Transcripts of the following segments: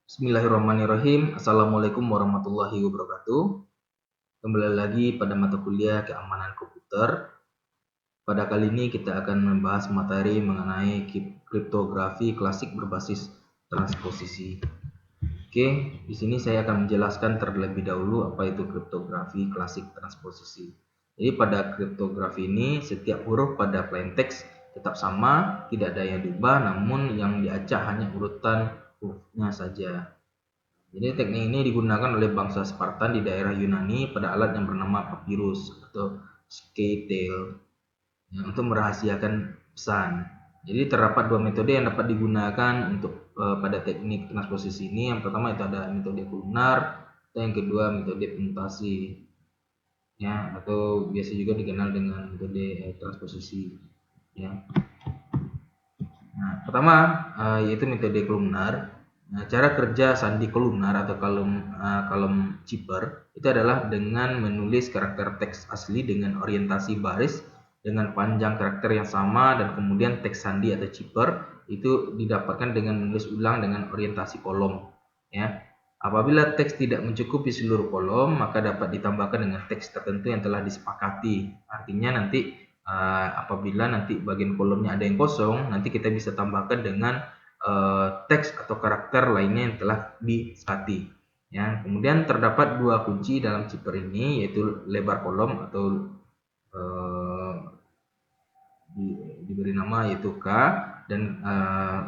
Bismillahirrahmanirrahim. Assalamualaikum warahmatullahi wabarakatuh. Kembali lagi pada mata kuliah keamanan komputer. Pada kali ini kita akan membahas materi mengenai kriptografi klasik berbasis transposisi. Oke, di sini saya akan menjelaskan terlebih dahulu apa itu kriptografi klasik transposisi. Jadi pada kriptografi ini setiap huruf pada plain text tetap sama, tidak ada yang diubah, namun yang diacak hanya urutan hurufnya saja. Jadi teknik ini digunakan oleh bangsa Spartan di daerah Yunani pada alat yang bernama papyrus atau skytale untuk merahasiakan pesan. Jadi terdapat dua metode yang dapat digunakan untuk pada teknik transposisi ini. Yang pertama itu ada metode kolumnar dan yang kedua metode permutasi, ya, atau biasa juga dikenal dengan metode transposisi, ya. Nah, pertama yaitu metode kolumnar. Nah, cara kerja sandi kolumnar atau kolom zipper itu adalah dengan menulis karakter teks asli dengan orientasi baris dengan panjang karakter yang sama, dan kemudian teks sandi atau zipper itu didapatkan dengan menulis ulang dengan orientasi kolom, ya. Apabila teks tidak mencukupi seluruh kolom, maka dapat ditambahkan dengan teks tertentu yang telah disepakati. Artinya nanti apabila nanti bagian kolomnya ada yang kosong, nanti kita bisa tambahkan dengan teks atau karakter lainnya yang telah disepakati. Ya, kemudian terdapat dua kunci dalam zipper ini, yaitu lebar kolom atau diberi nama yaitu K, dan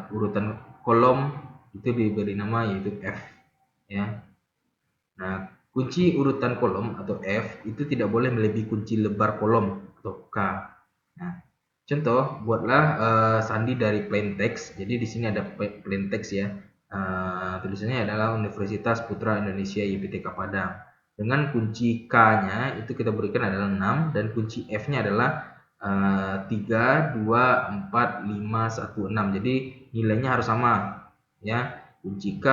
urutan kolom itu diberi nama yaitu F, ya. Nah, kunci urutan kolom atau F itu tidak boleh melebihi kunci lebar kolom atau K. Nah, contoh, buatlah sandi dari plain text. Jadi di sini ada plain text, ya. Tulisannya adalah Universitas Putra Indonesia YPTK Padang. Dengan kunci K-nya itu kita berikan adalah 6 dan kunci F-nya adalah 3, 2, 4, 5, 1, 6. Jadi nilainya harus sama, ya. Kunci K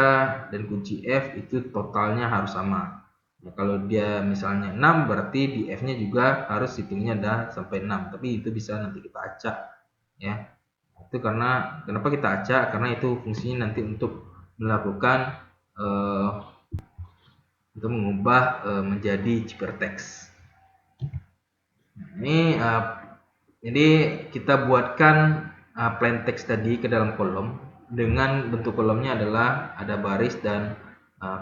dan kunci F itu totalnya harus sama. Nah, kalau dia misalnya 6, berarti di F-nya juga harus hitungnya dah sampai 6. Tapi itu bisa nanti kita acak, ya. Itu karena kenapa kita acak? Karena itu fungsinya nanti untuk melakukan untuk mengubah menjadi ciphertext. Nah, ini jadi kita buatkan plain text tadi ke dalam kolom dengan bentuk kolomnya adalah ada baris dan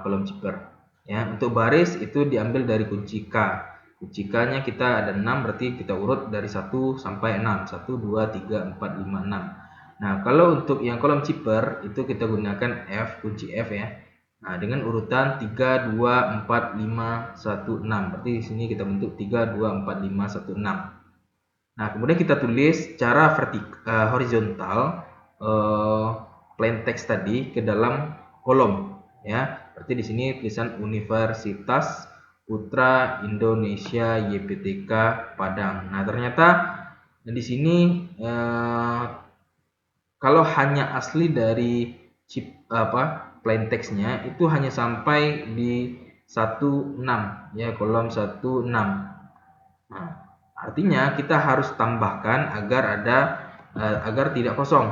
kolom zipper. Ya, untuk baris itu diambil dari kunci K. Kunci K-nya kita ada 6, berarti kita urut dari 1 sampai 6. 1, 2, 3, 4, 5, 6. Nah, kalau untuk yang kolom zipper itu kita gunakan F, kunci F, ya. Nah, dengan urutan 3, 2, 4, 5, 1, 6. Berarti di sini kita bentuk 3, 2, 4, 5, 1, 6. Nah, kemudian kita tulis secara horizontal plain text tadi ke dalam kolom, ya. Berarti di sini tulisan Universitas Putra Indonesia YPTK Padang. Nah, ternyata di sini kalau hanya asli dari plain textnya itu hanya sampai di 16, ya, kolom 16. Nah, artinya kita harus tambahkan agar tidak kosong,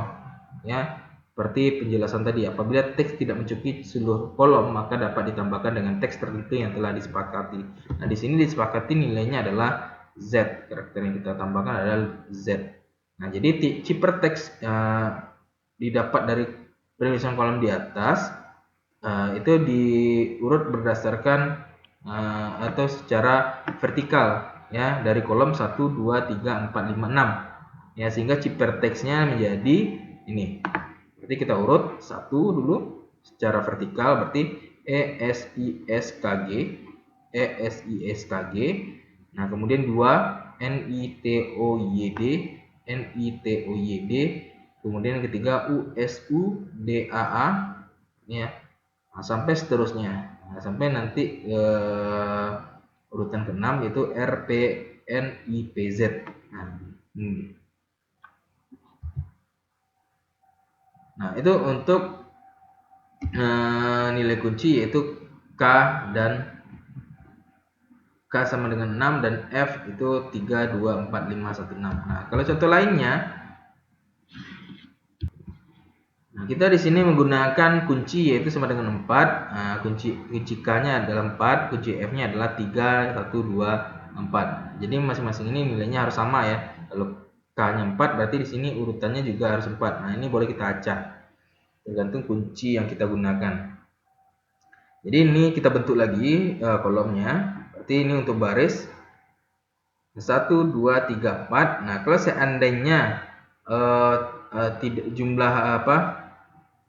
ya. Seperti penjelasan tadi, apabila teks tidak mencukupi seluruh kolom, maka dapat ditambahkan dengan teks tertentu yang telah disepakati. Nah, di sini disepakati nilainya adalah Z, karakter yang kita tambahkan adalah Z. Nah, jadi ciphertext didapat dari penulisan kolom di atas, itu diurut berdasarkan atau secara vertikal, ya, dari kolom 1, 2, 3, 4, 5, 6, ya, sehingga ciphertextnya menjadi ini. Berarti kita urut 1 dulu secara vertikal, berarti ESISKG, ESISKG. Nah, kemudian 2 NITOYD, NITOYD. Kemudian yang ketiga USUDAA, ya. Nah, sampai seterusnya. Nah, sampai nanti urutan ke-6 yaitu RPNIPZ. Nah, itu untuk nilai kunci yaitu K sama dengan 6 dan F itu 3, 2, 4, 5, 1, 6. Nah, kalau contoh lainnya, Nah, kita di sini menggunakan kunci yaitu sama dengan 4. Nah, kunci K-nya adalah 4, kunci F-nya adalah 3, 1, 2, 4. Jadi masing-masing ini nilainya harus sama ya. Kalau K-nya 4 berarti di sini urutannya juga harus 4. Nah, ini boleh kita acak. Tergantung kunci yang kita gunakan. Jadi ini kita bentuk lagi kolomnya. Berarti ini untuk baris 1, 2, 3, 4. Nah, kalau seandainya tidak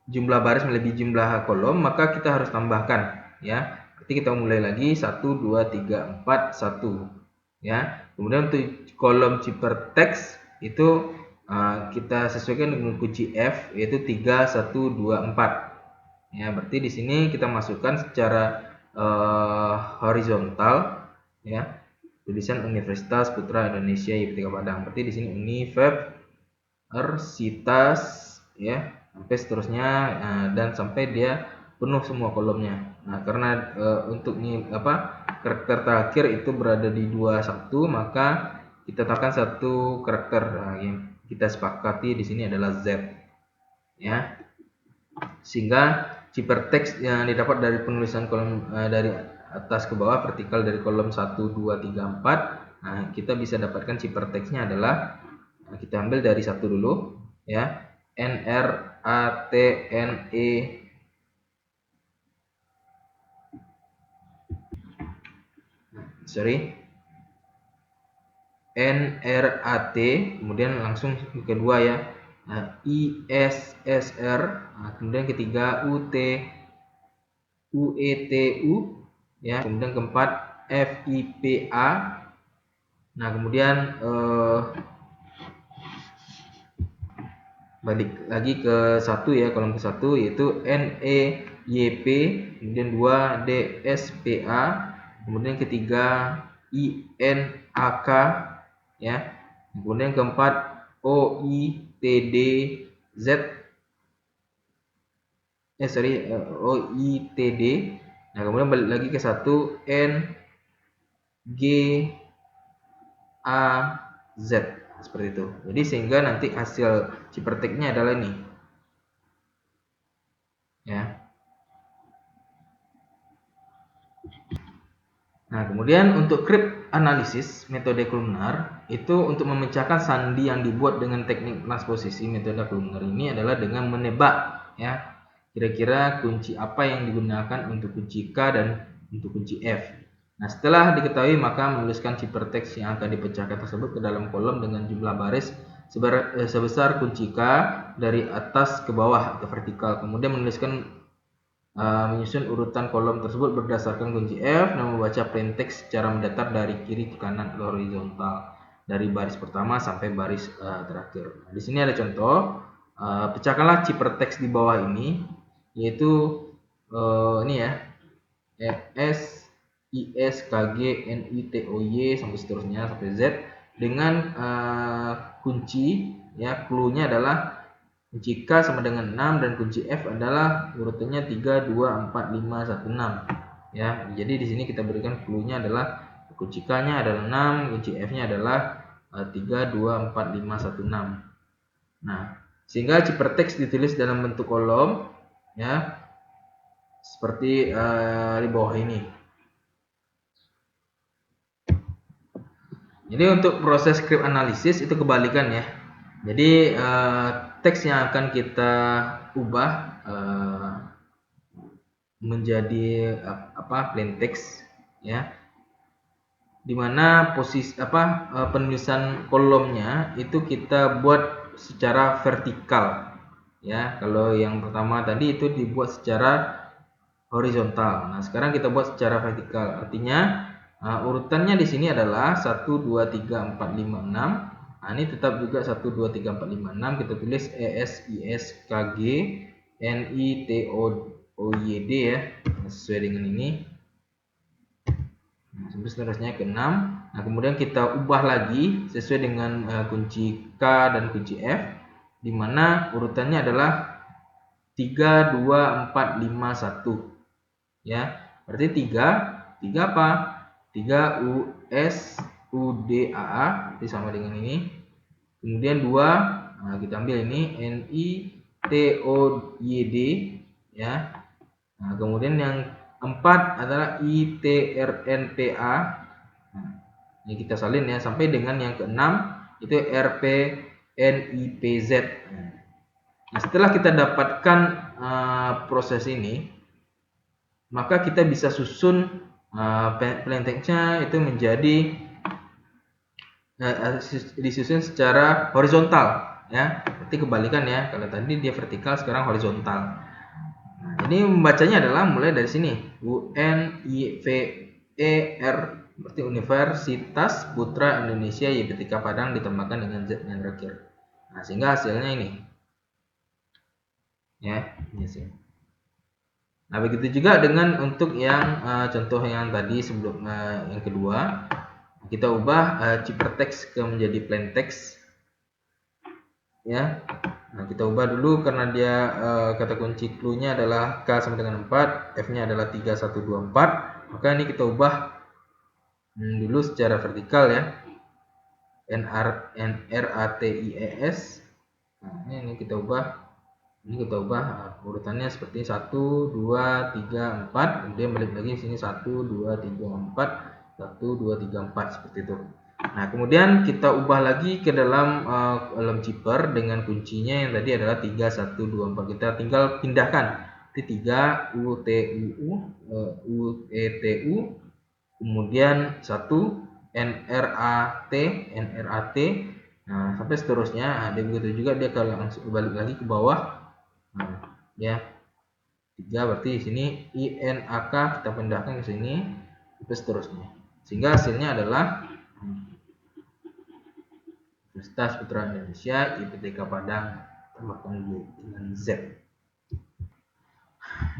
jumlah baris melebihi jumlah kolom, maka kita harus tambahkan ya. Berarti kita mulai lagi 1, 2, 3, 4, 1 ya. Kemudian untuk kolom ciphertext itu kita sesuaikan dengan kunci F yaitu 3, 1, 2, 4 ya. Berarti di sini kita masukkan secara horizontal ya, tulisan Universitas Putra Indonesia IPTK Padang. Berarti di sini Universitas ya, sampai seterusnya dan sampai dia penuh semua kolomnya. Nah, karena untuk karakter terakhir itu berada di 21, maka kita tambahkan satu karakter yang kita sepakati di sini adalah Z ya. Sehingga ciphertext yang didapat dari penulisan kolom dari atas ke bawah vertikal dari kolom 1, 2, 3, 4. Nah, kita bisa dapatkan ciphertextnya adalah kita ambil dari 1 dulu ya. NRATNE NRAT, kemudian langsung kedua ya. Nah, ISSR, nah, kemudian ketiga UETU ya, kemudian keempat FIPA. Nah, kemudian balik lagi ke satu ya, kolom ke satu yaitu NEYP, kemudian 2 DSPA, kemudian ketiga INAK ya, kemudian keempat OITDZ OITD. Nah, kemudian balik lagi ke satu NGAZ seperti itu. Jadi sehingga nanti hasil ciphertext-nya adalah ini ya. Nah, kemudian untuk crypt analisis metode kolumnar itu untuk memecahkan sandi yang dibuat dengan teknik transposisi metode kolumnar ini adalah dengan menebak ya, kira-kira kunci apa yang digunakan untuk kunci K dan untuk kunci F. Nah, setelah diketahui maka menuliskan ciphertext yang akan dipecahkan tersebut ke dalam kolom dengan jumlah baris sebesar kunci K dari atas ke bawah atau vertikal. Kemudian menuliskan menyusun urutan kolom tersebut berdasarkan kunci F dan membaca plaintext secara mendatar dari kiri ke kanan atau horizontal dari baris pertama sampai baris terakhir. Nah, di sini ada contoh, pecahkanlah ciphertext di bawah ini yaitu ini ya, S IS KG NI TOY sampai seterusnya sampai Z dengan kunci ya, clue-nya adalah kunci K sama dengan 6 dan kunci F adalah urutannya 3, 2, 4, 5, 1, 6 ya. Jadi di sini kita berikan clue-nya adalah kunci K-nya adalah 6, kunci F-nya adalah 3, 2, 4, 5, 1, 6. Nah, sehingga ciphertext ditulis dalam bentuk kolom ya, seperti di bawah ini. Jadi untuk proses script analisis itu kebalikan ya. Jadi teks yang akan kita ubah menjadi plain text ya, dimana posisi penulisan kolomnya itu kita buat secara vertikal ya. Kalau yang pertama tadi itu dibuat secara horizontal. Nah, sekarang kita buat secara vertikal. Artinya urutannya di sini adalah 1, 2, 3, 4, 5, 6. Nah, ini tetap juga 1, 2, 3, 4, 5, 6. Kita tulis ESISKG NITOYD ya, sesuai dengan ini. Nah, sampai seterusnya ke 6. Nah, kemudian kita ubah lagi sesuai dengan kunci K dan kunci F, di mana urutannya adalah 3, 2, 4, 5, 1 ya. Berarti 3 apa? 3 USUDAA, berarti sama dengan ini. Kemudian 2, nah kita ambil ini NI TOYD ya. Nah, kemudian yang 4 adalah ITRNPA. Nah, ini kita salin ya sampai dengan yang ke-6 itu RPNIPZ. Nah, setelah kita dapatkan proses ini, maka kita bisa susun plain text-nya itu menjadi disusun secara horizontal ya. Berarti kebalikan ya. Kalau tadi dia vertikal, sekarang horizontal. Nah, ini membacanya adalah mulai dari sini. UNIVER berarti Universitas Putra Indonesia YPTK Padang ditambahkan dengan Z yang terakhir. Nah, sehingga hasilnya ini. Ya, ini sih. Nah, begitu juga dengan untuk yang contoh yang tadi sebelum yang kedua, kita ubah ciphertext ke menjadi plain text. Ya. Nah, kita ubah dulu karena dia kata kunci clue-nya adalah K sama dengan 4, F-nya adalah 3, 1, 2, 4. Maka ini kita ubah dulu secara vertikal ya. NRATIES. Nah, ini kita ubah. Ini kita ubah urutannya seperti 1, 2, 3, 4. Kemudian balik lagi sini 1, 2, 3, 4. 1, 2, 3, 4 seperti itu. Nah, kemudian kita ubah lagi ke dalam kolom zipper dengan kuncinya yang tadi adalah 3, 1, 2, 4. Kita tinggal pindahkan. Itu 3 UTUU UETU kemudian 1 NRAT. Nah, sampai seterusnya. Nah, begitu juga dia kalau langsung balik lagi ke bawah. Nah, ya 3 berarti di sini INAK kita pindahkan ke sini terus seterusnya sehingga hasilnya adalah Universitas Putra Indonesia YPTK Padang tambahkan dengan Z.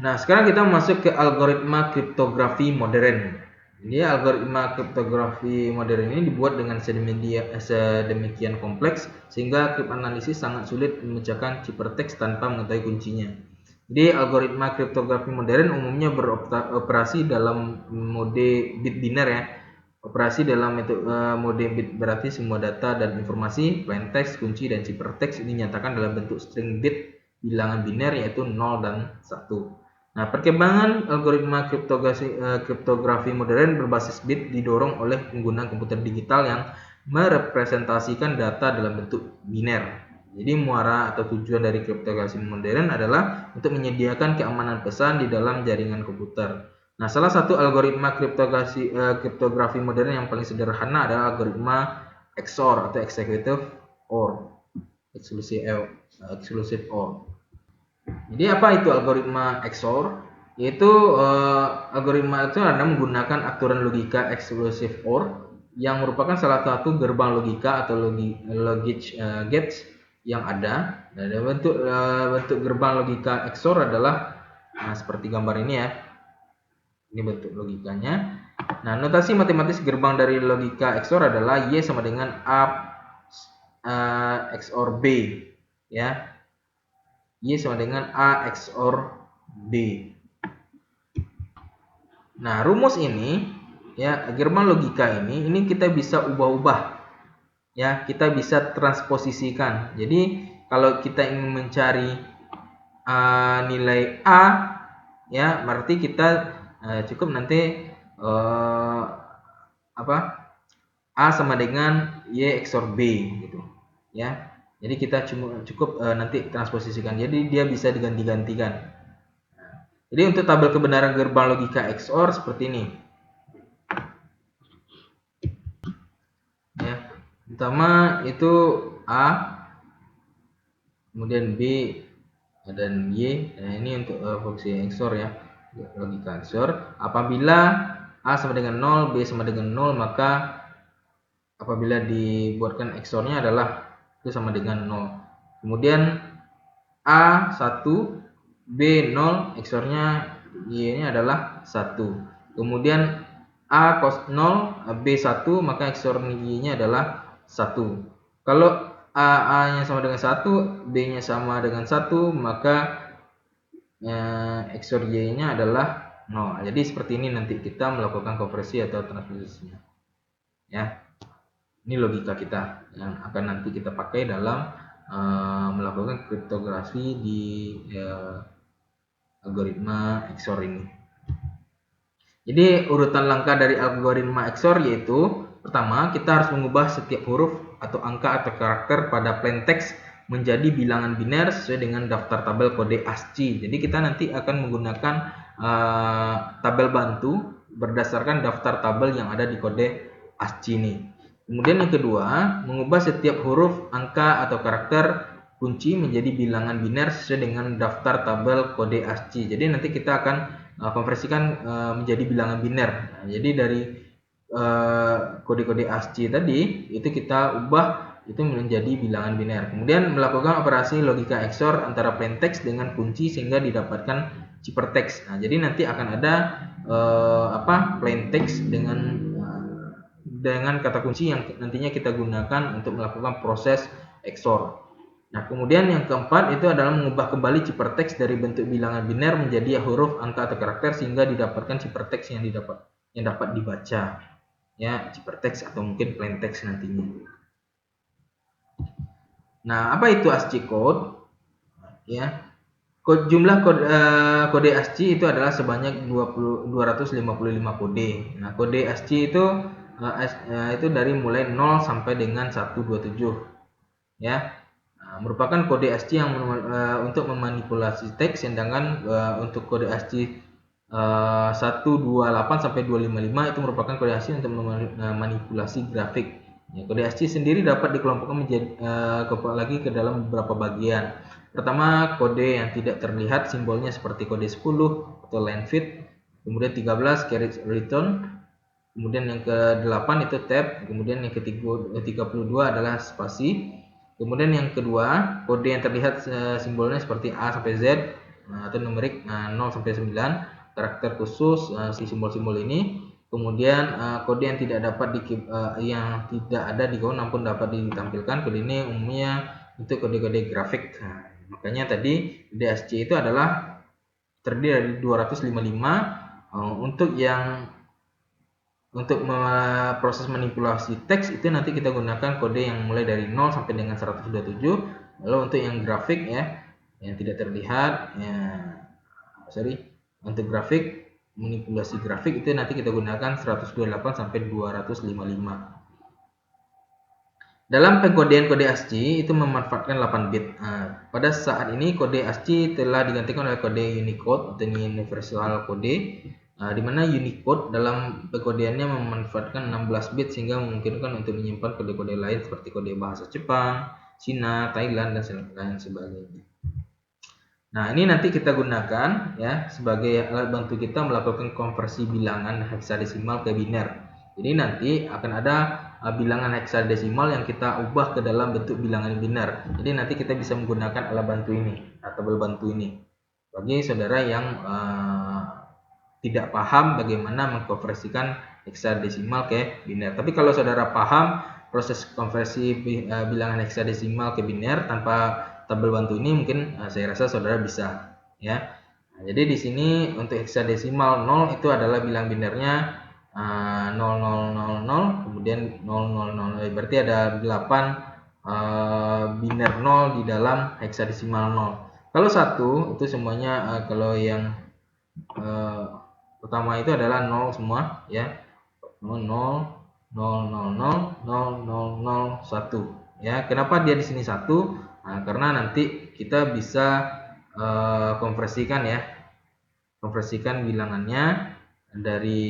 Nah, sekarang kita masuk ke algoritma kriptografi modern. Jadi algoritma kriptografi modern ini dibuat dengan sedemikian kompleks sehingga kriptanalisis sangat sulit memecahkan ciphertext tanpa mengetahui kuncinya. Jadi algoritma kriptografi modern umumnya beroperasi dalam mode bit biner ya. Operasi dalam mode bit berarti semua data dan informasi, plain text, kunci dan ciphertext dinyatakan dalam bentuk string bit bilangan biner yaitu 0 dan 1. Nah, perkembangan algoritma kriptografi modern berbasis bit didorong oleh penggunaan komputer digital yang merepresentasikan data dalam bentuk biner. Jadi muara atau tujuan dari kriptografi modern adalah untuk menyediakan keamanan pesan di dalam jaringan komputer. Nah, salah satu algoritma kriptografi modern yang paling sederhana adalah algoritma XOR atau Executive OR, Exclusive OR. Jadi apa itu algoritma XOR? Yaitu algoritma itu adalah menggunakan aturan logika exclusive OR yang merupakan salah satu gerbang logika atau logic gates yang ada. Dan bentuk gerbang logika XOR adalah seperti gambar ini ya. Ini bentuk logikanya. Nah, notasi matematis gerbang dari logika XOR adalah Y sama dengan A XOR B ya. Y sama dengan A XOR B. Nah, rumus ini ya, gerbang logika ini kita bisa ubah-ubah. Ya, kita bisa transposisikan. Jadi, kalau kita ingin mencari nilai A ya, berarti kita cukup nanti A sama dengan Y XOR B gitu. Ya. Jadi kita cukup nanti transposisikan. Jadi dia bisa diganti-gantikan. Jadi untuk tabel kebenaran gerbang logika XOR seperti ini. Ya, pertama itu A, kemudian B dan Y. Nah, ini untuk fungsi XOR ya, logika XOR. Apabila A sama dengan 0, B sama dengan 0, maka apabila dibuatkan XOR-nya adalah itu sama dengan 0. Kemudian A1, B0, XOR-nya Y-nya adalah 1. Kemudian A 0, B1, maka XOR Y-nya adalah 1. Kalau A-nya sama dengan 1, B-nya sama dengan 1, maka XOR Y-nya adalah 0. Jadi seperti ini nanti kita melakukan konversi atau transposisinya. Ya. Ini logika kita yang akan nanti kita pakai dalam melakukan kriptografi di algoritma XOR ini. Jadi urutan langkah dari algoritma XOR yaitu pertama, kita harus mengubah setiap huruf atau angka atau karakter pada plain text menjadi bilangan biner sesuai dengan daftar tabel kode ASCII. Jadi kita nanti akan menggunakan tabel bantu berdasarkan daftar tabel yang ada di kode ASCII ini. Kemudian yang kedua, mengubah setiap huruf, angka atau karakter kunci menjadi bilangan biner sesuai dengan daftar tabel kode ASCII. Jadi nanti kita akan konversikan menjadi bilangan biner. Nah, jadi dari kode-kode ASCII tadi itu kita ubah itu menjadi bilangan biner. Kemudian melakukan operasi logika XOR antara plain text dengan kunci sehingga didapatkan ciphertext. Nah, jadi nanti akan ada plain text dengan kata kunci yang nantinya kita gunakan untuk melakukan proses XOR. Nah, kemudian yang keempat itu adalah mengubah kembali ciphertext dari bentuk bilangan biner menjadi huruf, angka atau karakter sehingga didapatkan ciphertext yang dapat dibaca. Ya, ciphertext atau mungkin plain text nantinya. Nah, apa itu ASCII code? Ya. Jumlah kode ASCII itu adalah sebanyak 255 kode. Nah, kode ASCII itu dari mulai 0 sampai dengan 127. Ya. Merupakan kode ASCII yang untuk memanipulasi teks, sedangkan untuk kode ASCII 128 sampai 255 itu merupakan kode ASCII untuk memanipulasi grafik. Ya, kode ASCII sendiri dapat dikelompokkan menjadi lagi ke dalam beberapa bagian. Pertama, kode yang tidak terlihat, simbolnya seperti kode 10 atau line fit. Kemudian 13 carriage return. Kemudian yang ke-8 itu tab. Kemudian yang ke-32 adalah spasi. Kemudian yang kedua, kode yang terlihat simbolnya seperti A sampai Z atau numerik 0 sampai 9, karakter khusus si simbol-simbol ini. Kemudian kode yang tidak ada di keyboard namun dapat ditampilkan. Kode ini umumnya untuk kode-kode grafik. Nah, makanya tadi kode ASCII itu adalah terdiri dari 255 untuk proses manipulasi teks itu nanti kita gunakan kode yang mulai dari 0 sampai dengan 127. Lalu untuk yang grafik ya, yang tidak terlihat untuk grafik, manipulasi grafik itu nanti kita gunakan 128 sampai 255. Dalam pengkodean kode ASCII itu memanfaatkan 8 bit. Nah, pada saat ini kode ASCII telah digantikan oleh kode Unicode atau Universal Code, di mana Unicode dalam pengkodeannya memanfaatkan 16 bit sehingga memungkinkan untuk menyimpan kode-kode lain seperti kode bahasa Jepang, Cina, Thailand, dan lain sebagainya. Nah, ini nanti kita gunakan ya sebagai alat bantu kita melakukan konversi bilangan heksadesimal ke biner. Jadi nanti akan ada bilangan heksadesimal yang kita ubah ke dalam bentuk bilangan biner. Jadi nanti kita bisa menggunakan alat bantu ini, tabel bantu ini. Bagi saudara yang tidak paham bagaimana mengkonversikan heksadesimal ke biner. Tapi kalau saudara paham proses konversi bilangan heksadesimal ke biner tanpa tabel bantu ini, mungkin saya rasa saudara bisa ya. Nah, jadi di sini untuk heksadesimal 0 itu adalah bilang binernya 0000, kemudian 000, berarti ada 8 biner 0 di dalam heksadesimal 0. Kalau 1 itu semuanya kalau yang pertama itu adalah 0 semua ya. 0 0 0 0 0 0 0 1 ya. Kenapa dia di sini 1? Nah, karena nanti kita bisa konversikan bilangannya dari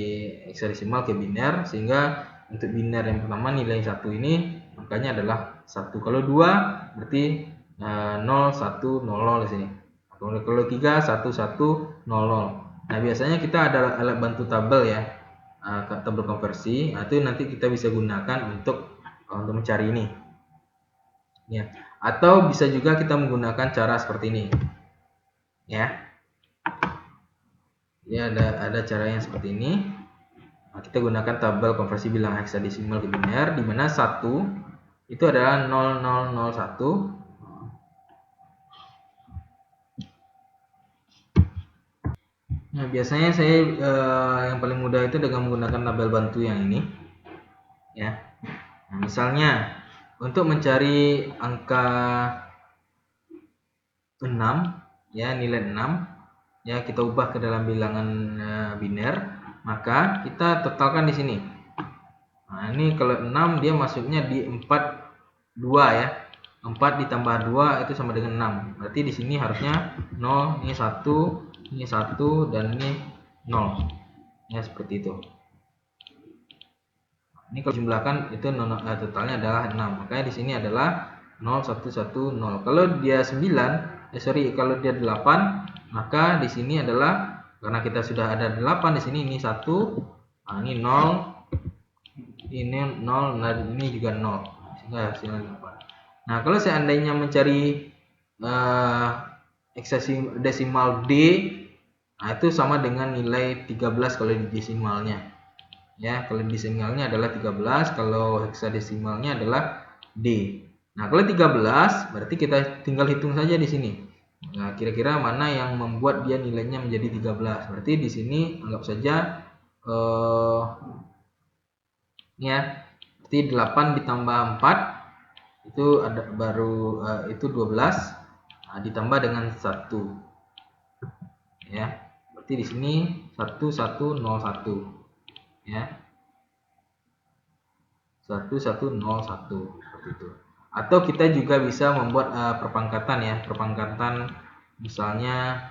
heksadesimal ke biner, sehingga untuk biner yang pertama nilai 1 ini angkanya adalah 1. Kalau 2 berarti 0 1 0 di sini. Kalau 3 1 1 0 0. Nah, biasanya kita ada alat bantu tabel ya, tabel konversi. Nah, itu nanti kita bisa gunakan untuk mencari ini. Ya. Atau bisa juga kita menggunakan cara seperti ini. Ya. Ya, ada cara yang seperti ini. Nah, kita gunakan tabel konversi bilangan heksadesimal ke biner, di mana 1 itu adalah 0001. Nah, biasanya saya yang paling mudah itu dengan menggunakan tabel bantu yang ini. Ya. Nah, misalnya untuk mencari angka 6, ya, nilai 6, ya, kita ubah ke dalam bilangan biner, maka kita totalkan di sini. Nah, ini kalau 6 dia masuknya di 2 ya. 4 ditambah 2 itu sama dengan 6. Berarti di sini harusnya 0, ini 1, dan ini 0. Ya, seperti itu. Ini kalau jumlahkan itu totalnya adalah 6. Makanya di sini adalah 0, 1, 1, 0. Kalau dia 9, kalau dia 8, maka di sini adalah, karena kita sudah ada 8 di sini, ini 1, nah ini 0, ini 0, dan ini juga 0. Sehingga hasilnya 8. Nah, kalau seandainya mencari hexadesimal D, nah itu sama dengan nilai 13 kalau di desimalnya. Ya, kalau desimalnya adalah 13, kalau hexadesimalnya adalah D. Nah, kalau 13 berarti kita tinggal hitung saja di sini. Nah, kira-kira mana yang membuat dia nilainya menjadi 13? Berarti di sini anggap saja ya, berarti 8 ditambah 4 itu ada baru itu 12, nah, ditambah dengan 1. Ya. Berarti di sini 1101 ya. 1101 seperti itu. Atau kita juga bisa membuat perpangkatan ya, perpangkatan misalnya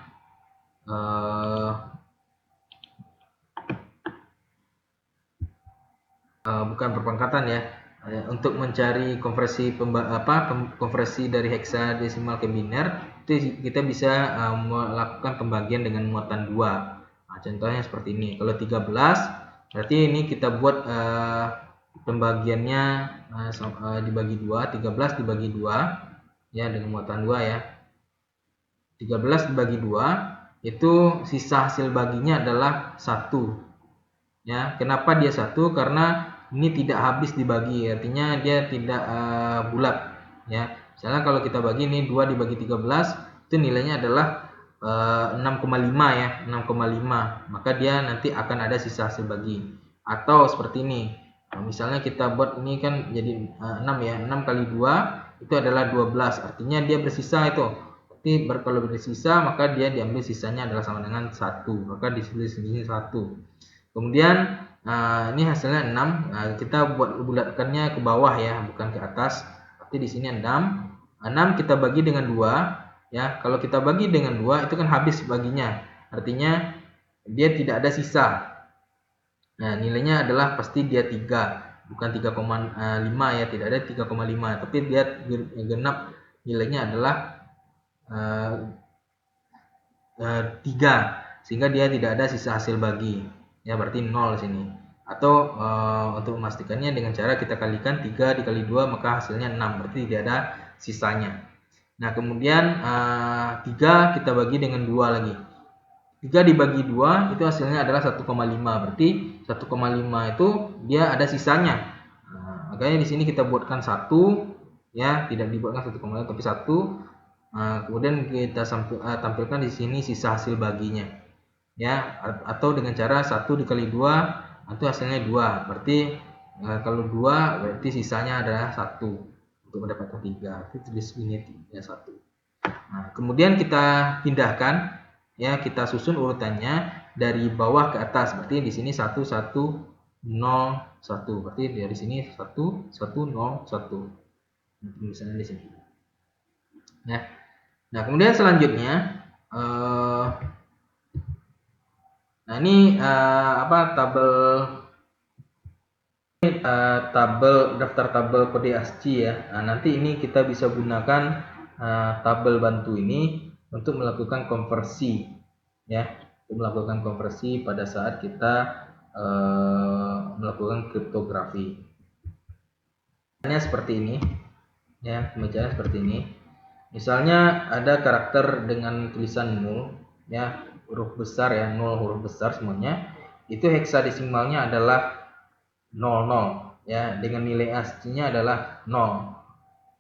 bukan perpangkatan ya, untuk mencari konversi dari hexadesimal ke biner itu kita bisa melakukan pembagian dengan muatan 2. Nah, contohnya seperti ini. Kalau 13 berarti ini kita buat pembagiannya dibagi 2, 13 dibagi 2 ya, dengan muatan 2 ya. 13 dibagi 2 itu sisa hasil baginya adalah 1. Ya, kenapa dia 1? Karena ini tidak habis dibagi, artinya dia tidak bulat ya. Misalnya kalau kita bagi ini 2 dibagi 13 itu nilainya adalah 6,5 ya, 6,5. Maka dia nanti akan ada sisa hasil bagi. Atau seperti ini. Misalnya kita buat ini kan jadi 6 ya. 6 kali 2 itu adalah 12. Artinya dia bersisa itu. Berarti kalau bersisa maka dia diambil sisanya adalah sama dengan 1. Maka di sini 1. Kemudian ini hasilnya 6. Nah, kita bulatkannya ke bawah ya, bukan ke atas. Berarti di sini 6. 6 kita bagi dengan 2 ya. Kalau kita bagi dengan 2 itu kan habis baginya. Artinya dia tidak ada sisa. Nah, nilainya adalah pasti dia 3, bukan 3,5 ya, tidak ada 3,5, tapi dia genap nilainya adalah 3, sehingga dia tidak ada sisa hasil bagi. Ya, berarti 0 sini. Atau untuk memastikannya dengan cara kita kalikan 3 dikali 2 maka hasilnya 6, berarti tidak ada sisanya. Nah, kemudian 3 kita bagi dengan 2 lagi. 3 dibagi 2 itu hasilnya adalah 1,5, berarti 1,5 itu dia ada sisanya. Nah, makanya di sini kita buatkan 1 ya, tidak dibuatkan 1,5 tapi 1. Kemudian kita tampilkan di sini sisa hasil baginya. Ya, atau dengan cara 1 dikali 2 itu hasilnya 2. Berarti kalau 2 berarti sisanya adalah 1 untuk mendapatkan 3. Itu tulis ini 1. Nah, kemudian kita pindahkan ya, kita susun urutannya dari bawah ke atas. Berarti di sini 1 1 0 1. Berarti dari sini 1 1 0 1. Misalnya di sini. Ya. Nah, kemudian selanjutnya nah ini daftar tabel kode ASCII ya. Nah, nanti ini kita bisa gunakan tabel bantu ini untuk melakukan konversi ya, untuk melakukan konversi pada saat kita melakukan kriptografi. Pembacaannya seperti ini ya, pembacaannya seperti ini. Misalnya ada karakter dengan tulisan 0 ya, huruf besar ya, 0 huruf besar semuanya. Itu hexadesimalnya adalah 00 ya, dengan nilai ASCII-nya adalah 0.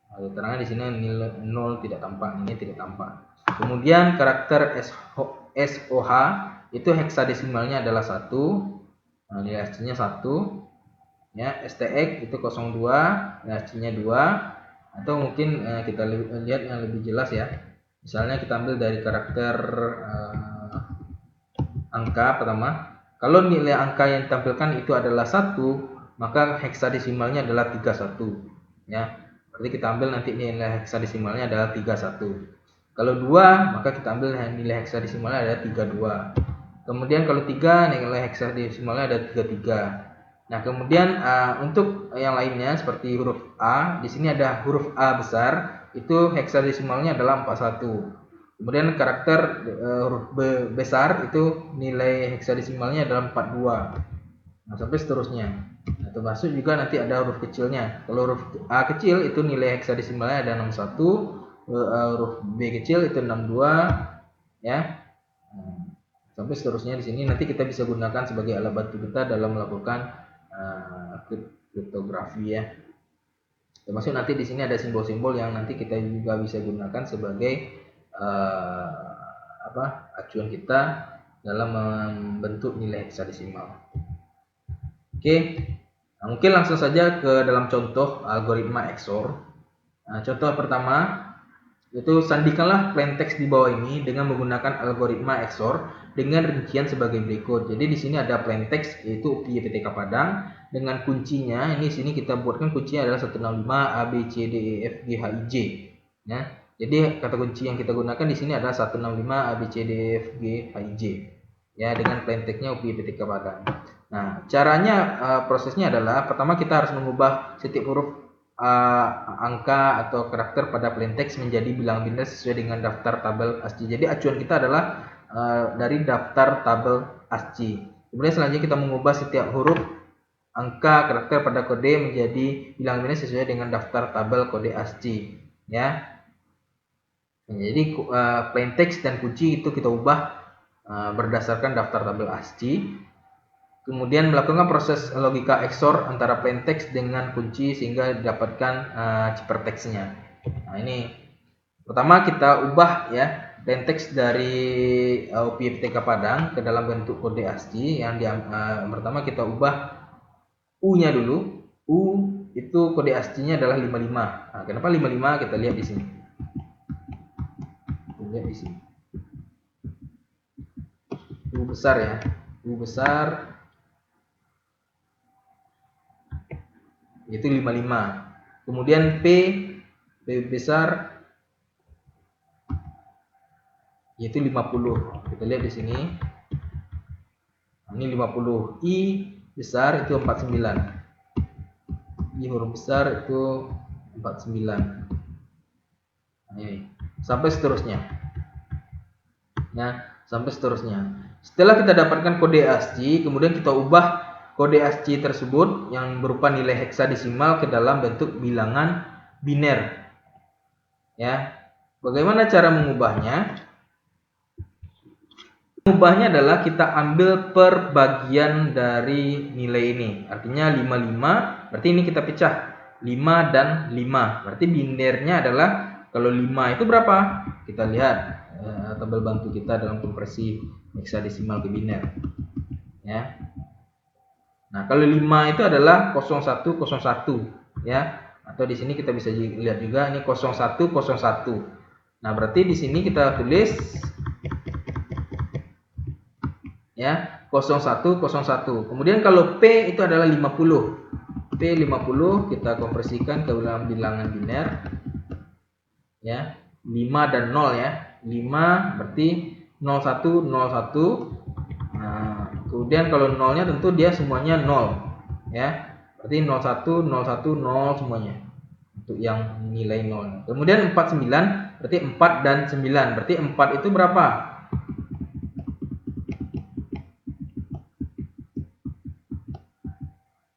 Nah, keterangan di sini nilai 0 tidak tampak, ini tidak tampak. Kemudian karakter SOH itu hexadesimalnya adalah 1. Nah, nilai ASCII-nya 1. Ya, STX itu 02, nilai ASCII-nya 2. Atau mungkin kita lihat yang lebih jelas ya. Misalnya kita ambil dari karakter angka pertama. Kalau nilai angka yang ditampilkan itu adalah 1, maka heksadesimalnya adalah 31, ya. Berarti kita ambil nanti nilai heksadesimalnya adalah 31. Kalau 2, maka kita ambil nilai heksadesimalnya adalah 32. Kemudian kalau 3, nilai heksadesimalnya ada 33. Nah, kemudian untuk yang lainnya seperti huruf A, di sini ada huruf A besar, itu heksadesimalnya adalah 41. Kemudian karakter huruf B besar itu nilai heksadesimalnya adalah 42. Nah, sampai seterusnya. Nah, termasuk juga nanti ada huruf kecilnya. Kalau huruf A kecil itu nilai heksadesimalnya ada 61, huruf B kecil itu 62, ya. Sampai seterusnya di sini nanti kita bisa gunakan sebagai alat bantu kita dalam melakukan kriptografi, ya. Termasuk nanti di sini ada simbol-simbol yang nanti kita juga bisa gunakan sebagai acuan kita dalam membentuk nilai heksadesimal. Oke, nah, mungkin langsung saja ke dalam contoh algoritma XOR. Nah, contoh pertama yaitu sandikanlah plaintext di bawah ini dengan menggunakan algoritma XOR dengan rincian sebagai berikut. Jadi di sini ada plaintext yaitu UPI PTK Padang dengan kuncinya. Ini sini kita buatkan kuncinya adalah 165 A B C D E F G H I J, ya. Jadi kata kunci yang kita gunakan di sini adalah 165 A B C D E F G H I J, ya, dengan plaintextnya UPI PTK Padang. Nah, caranya prosesnya adalah pertama kita harus mengubah setiap huruf angka atau karakter pada plaintext menjadi bilangan biner sesuai dengan daftar tabel ASCII. Jadi acuan kita adalah dari daftar tabel ASCII. Kemudian selanjutnya kita mengubah setiap huruf angka karakter pada kode menjadi bilangan biner sesuai dengan daftar tabel kode ASCII, ya. Jadi plaintext dan kunci itu kita ubah berdasarkan daftar tabel ASCII. Kemudian melakukan proses logika XOR antara plaintext dengan kunci sehingga didapatkan ciphertextnya. Nah, ini pertama kita ubah, ya, plaintext dari UPI PTK Padang ke dalam bentuk kode ASCII. Yang pertama kita ubah U-nya dulu. U itu kode ASCII-nya adalah 55. Nah, kenapa 55? Kita lihat di sini. Lihat di sini. U besar, ya. U besar itu 55. Kemudian P besar yaitu 50. Kita lihat di sini. Ini 50. I besar itu 49. I huruf besar itu 49. Ini sampai seterusnya. Nah, sampai seterusnya. Setelah kita dapatkan kode ASCII, kemudian kita ubah kode ASCII tersebut yang berupa nilai heksadesimal ke dalam bentuk bilangan biner, ya. Bagaimana cara mengubahnya? Mengubahnya adalah kita ambil per bagian dari nilai ini. Artinya 55, berarti ini kita pecah 5 dan 5. Berarti binernya adalah, kalau 5 itu berapa? Kita lihat tabel bantu kita dalam konversi heksadesimal ke biner, ya. Nah, kalau 5 itu adalah 0101, ya. Atau di sini kita bisa lihat juga ini 0101. Nah, berarti di sini kita tulis, ya, 0101. Kemudian kalau P itu adalah 50. P 50 kita konversikan ke dalam bilangan biner, ya. 5 dan 0, ya. 5 berarti 0101. Nah, kemudian kalau nolnya tentu dia semuanya 0, ya. Berarti 01 01 0 semuanya untuk yang nilai 0. Kemudian 49 berarti 4 dan 9. Berarti 4 itu berapa?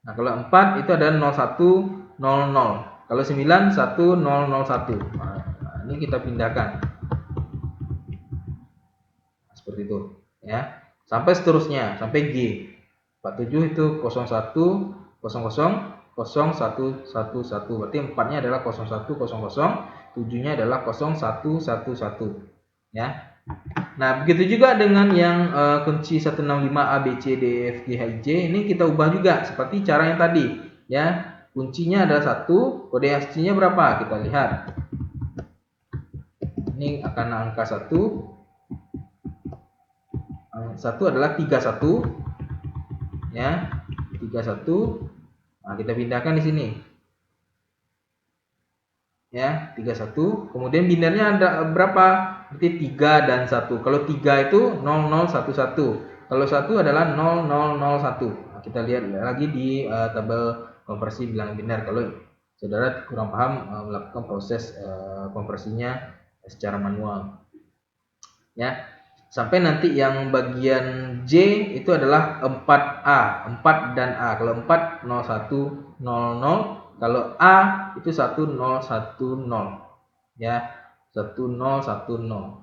Nah, kalau 4 itu ada 0100. Kalau 9 1001. Nah, ini kita pindahkan. Seperti itu, ya. Sampai seterusnya, sampai G. 47 itu 0100 0111. Berarti 4-nya adalah 0100, 7-nya adalah 0111, ya. Nah, begitu juga dengan yang kunci 165 A B C D E F G H I J. Ini kita ubah juga seperti cara yang tadi, ya. Kuncinya adalah 1, kode ASCII-nya berapa? Kita lihat. Ini akan angka 1. 1 adalah 31 ya. 31. Nah, kita pindahkan di sini. Ya, 31. Kemudian binernya ada berapa? Berarti 3 dan 1. Kalau 3 itu 0011. Kalau 1 adalah 0001. Nah, kita lihat lagi di tabel konversi bilangan biner kalau saudara kurang paham melakukan proses konversinya secara manual. Ya. Sampai nanti yang bagian J itu adalah 4A, 4 dan A. Kalau 4 0100, kalau A itu 1010 ya, 1010.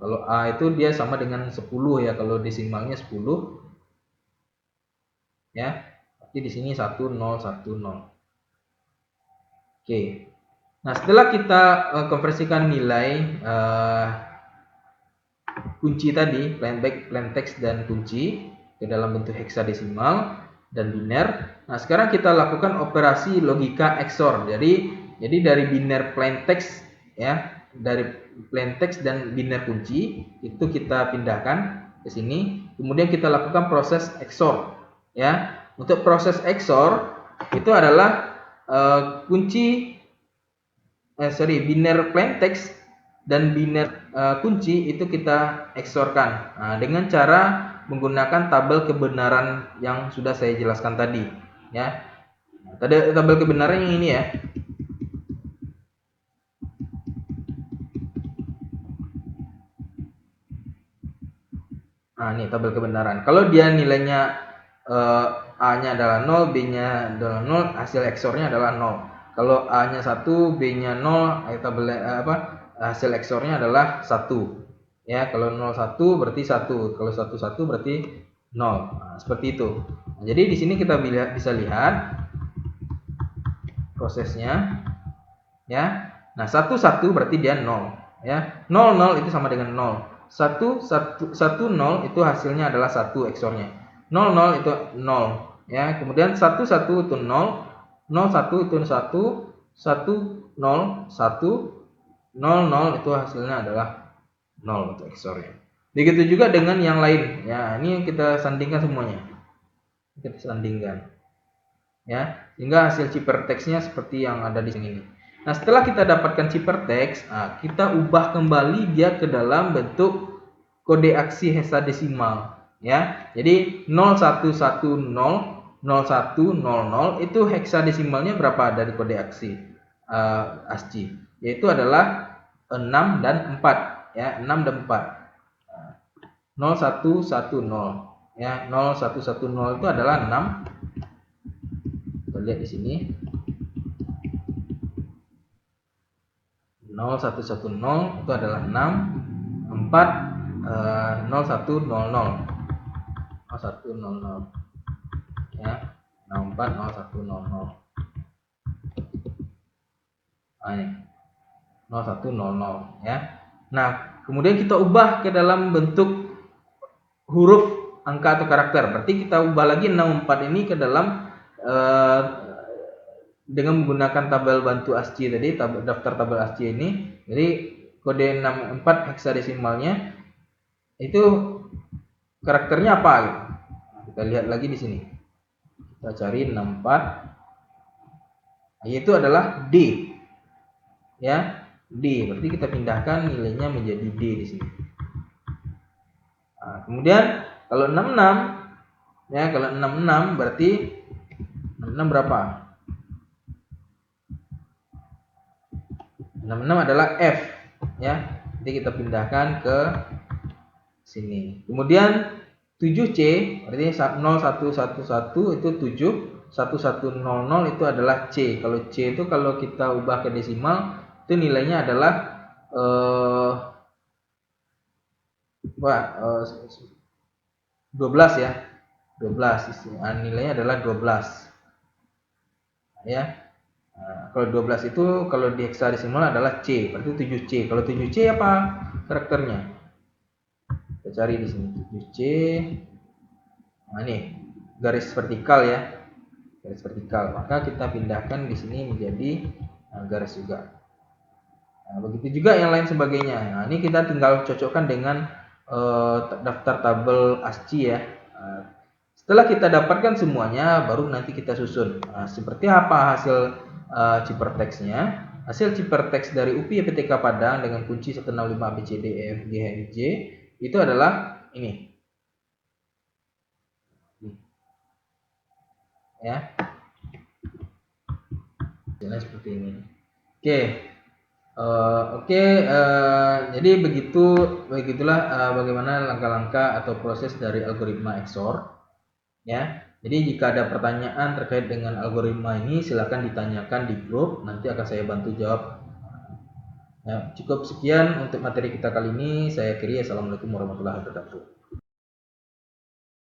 Kalau A itu dia sama dengan 10 ya, kalau desimalnya 10 ya. Berarti di sini 1010. Oke. Nah, setelah kita konversikan nilai kunci tadi, plain text dan kunci ke dalam bentuk heksadesimal dan biner. Nah, sekarang kita lakukan operasi logika XOR. Jadi dari biner plain text ya, dari plain text dan biner kunci itu kita pindahkan ke sini. Kemudian kita lakukan proses XOR ya. Untuk proses XOR itu adalah biner plain text dan biner kunci itu kita XOR-kan dengan cara menggunakan tabel kebenaran yang sudah saya jelaskan tadi ya. Tadi tabel kebenaran yang ini ya. Nah, ini tabel kebenaran. Kalau dia nilainya A-nya adalah 0, B-nya adalah 0, hasil XOR-nya adalah 0. Kalau A-nya 1, B-nya 0, hasil XOR-nya adalah 1. Ya, kalau 01 berarti 1, kalau 11 berarti 0. Nah, seperti itu. Nah, jadi di sini kita bisa lihat prosesnya ya. Nah, 11 berarti dia 0 ya. 00 itu sama dengan 0. 10 itu hasilnya adalah 1 XOR-nya. 00 itu 0 ya. Kemudian 11 itu 0, 01 itu 1, 10 1, 00 itu hasilnya adalah 0 untuk XOR-nya. Begitu juga dengan yang lain. Ya, ini yang kita sandingkan semuanya. Kita sandingkan. Ya, sehingga hasil ciphertextnya seperti yang ada di sini. Nah, setelah kita dapatkan ciphertext, kita ubah kembali dia ke dalam bentuk kode aksi heksadesimal ya. Jadi 0110 0100 itu heksadesimalnya berapa dari kode aksi ASCII? Yaitu adalah 6 dan 4 ya, 6 dan 4. 0110 ya, 0110 itu adalah 6. Kita lihat di sini 0110 itu adalah 6, 4 0100 0100 ya, 64 0100. Nah, ini 0100 ya. Nah, kemudian kita ubah ke dalam bentuk huruf, angka atau karakter. Berarti kita ubah lagi 64 ini ke dalam dengan menggunakan tabel bantu ASCII tadi, daftar tabel ASCII ini. Jadi kode 64 heksadesimalnya itu karakternya apa gitu. Nah, kita lihat lagi di sini. Kita cari 64, yaitu adalah D ya, D. Berarti kita pindahkan nilainya menjadi D di sini. Nah, kemudian kalau 66 ya, kalau 66 berarti 66 berapa? 66 adalah F ya. Jadi kita pindahkan ke sini. Kemudian 7C berarti 0111 itu 7, 1100 itu adalah C. Kalau C itu kalau kita ubah ke desimal itu nilainya adalah 12 ya. 12 nilainya adalah 12 ya. Nah, kalau 12 itu kalau di heksadesimal adalah C, berarti 7C. Kalau 7C apa karakternya? Kita cari di sini 7C. Nah, ini garis vertikal ya. Garis vertikal. Maka kita pindahkan di sini menjadi garis juga. Nah, begitu juga yang lain sebagainya. Nah, ini kita tinggal cocokkan dengan daftar tabel ASCII ya. Nah, setelah kita dapatkan semuanya, baru nanti kita susun. Nah, seperti apa hasil ciperteksnya? Hasil ciperteks dari UPI PTK Padang dengan kunci 165 ABCD EF G H I J itu adalah ini. Ya. Jalan seperti ini. Oke. Jadi begitulah bagaimana langkah-langkah atau proses dari algoritma XOR. Ya, jadi jika ada pertanyaan terkait dengan algoritma ini, silakan ditanyakan di grup. Nanti akan saya bantu jawab. Ya, cukup sekian untuk materi kita kali ini. Saya akhiri. Assalamualaikum warahmatullahi wabarakatuh.